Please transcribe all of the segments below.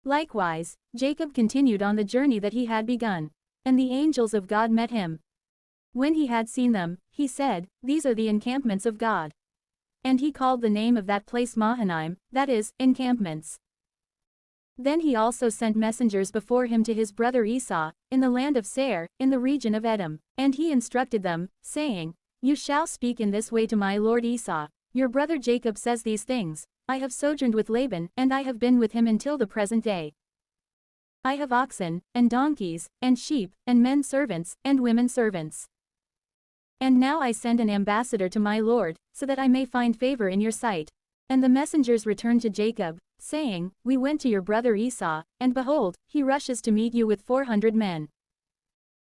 Likewise, Jacob continued on the journey that he had begun. And the angels of God met him. When he had seen them, he said, "These are the encampments of God." And he called the name of that place Mahanaim, that is, encampments. Then he also sent messengers before him to his brother Esau, in the land of Seir, in the region of Edom. And he instructed them, saying, "You shall speak in this way to my lord Esau. Your brother Jacob says these things, I have sojourned with Laban, and I have been with him until the present day. I have oxen, and donkeys, and sheep, and men servants, and women servants. And now I send an ambassador to my lord, so that I may find favor in your sight." And the messengers returned to Jacob, saying, "We went to your brother Esau, and behold, he rushes to meet you with 400 men."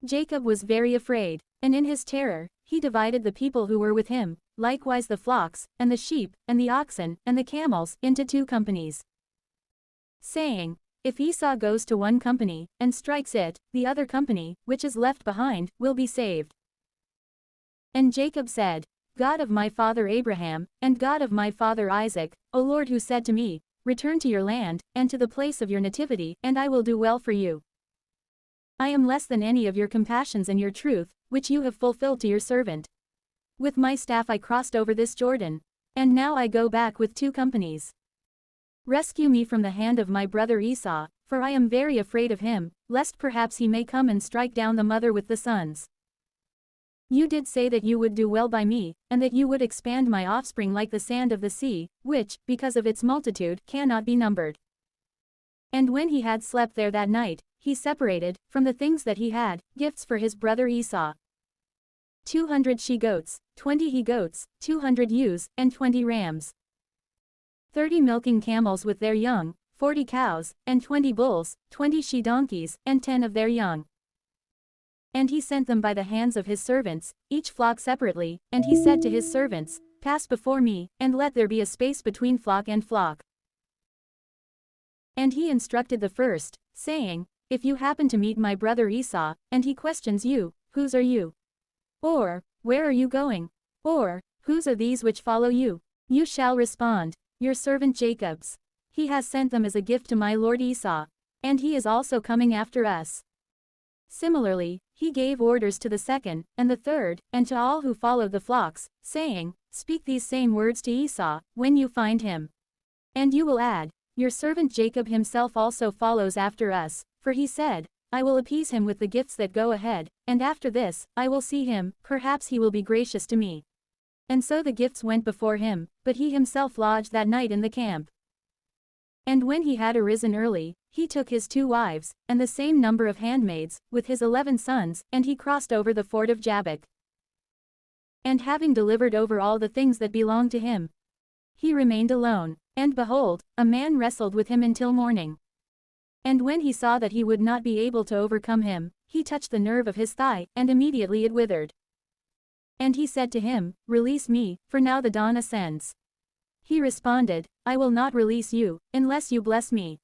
Jacob was very afraid, and in his terror, he divided the people who were with him, likewise the flocks, and the sheep, and the oxen, and the camels, into 2 companies. Saying, "If Esau goes to one company, and strikes it, the other company, which is left behind, will be saved." And Jacob said, "God of my father Abraham, and God of my father Isaac, O Lord, who said to me, 'Return to your land, and to the place of your nativity, and I will do well for you.' I am less than any of your compassions and your truth, which you have fulfilled to your servant. With my staff I crossed over this Jordan, and now I go back with 2 companies. Rescue me from the hand of my brother Esau, for I am very afraid of him, lest perhaps he may come and strike down the mother with the sons. You did say that you would do well by me, and that you would expand my offspring like the sand of the sea, which, because of its multitude, cannot be numbered." And when he had slept there that night, he separated, from the things that he had, gifts for his brother Esau. 200 she-goats, 20 he-goats, 200 ewes, and 20 rams. 30 milking camels with their young, 40 cows, and 20 bulls, 20 she-donkeys, and 10 of their young. And he sent them by the hands of his servants, each flock separately, and he said to his servants, "Pass before me, and let there be a space between flock and flock." And he instructed the first, saying, "If you happen to meet my brother Esau, and he questions you, 'Whose are you?' Or, 'Where are you going?' Or, 'Whose are these which follow you?' You shall respond, 'Your servant Jacob's. He has sent them as a gift to my lord Esau. And he is also coming after us." Similarly, he gave orders to the second, and the third, and to all who followed the flocks, saying, "Speak these same words to Esau, when you find him. And you will add, 'Your servant Jacob himself also follows after us, for he said, I will appease him with the gifts that go ahead, and after this, I will see him, perhaps he will be gracious to me.'" And so the gifts went before him, but he himself lodged that night in the camp. And when he had arisen early, he took his 2 wives, and the same number of handmaids, with his 11 sons, and he crossed over the ford of Jabbok. And having delivered over all the things that belonged to him, he remained alone, and behold, a man wrestled with him until morning. And when he saw that he would not be able to overcome him, he touched the nerve of his thigh, and immediately it withered. And he said to him, "Release me, for now the dawn ascends." He responded, "I will not release you, unless you bless me."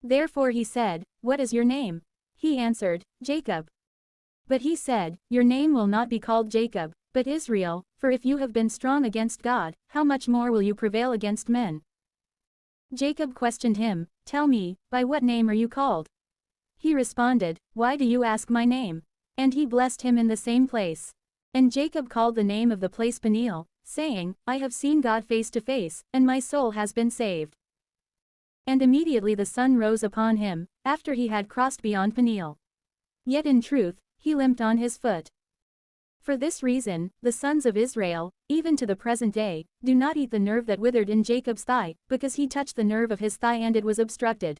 Therefore he said, "What is your name?" He answered, "Jacob." But he said, "Your name will not be called Jacob, but Israel, for if you have been strong against God, how much more will you prevail against men?" Jacob questioned him, "Tell me, by what name are you called?" He responded, "Why do you ask my name?" And he blessed him in the same place. And Jacob called the name of the place Peniel, saying, "I have seen God face to face, and my soul has been saved." And immediately the sun rose upon him, after he had crossed beyond Peniel. Yet in truth, he limped on his foot. For this reason, the sons of Israel, even to the present day, do not eat the nerve that withered in Jacob's thigh, because he touched the nerve of his thigh and it was obstructed.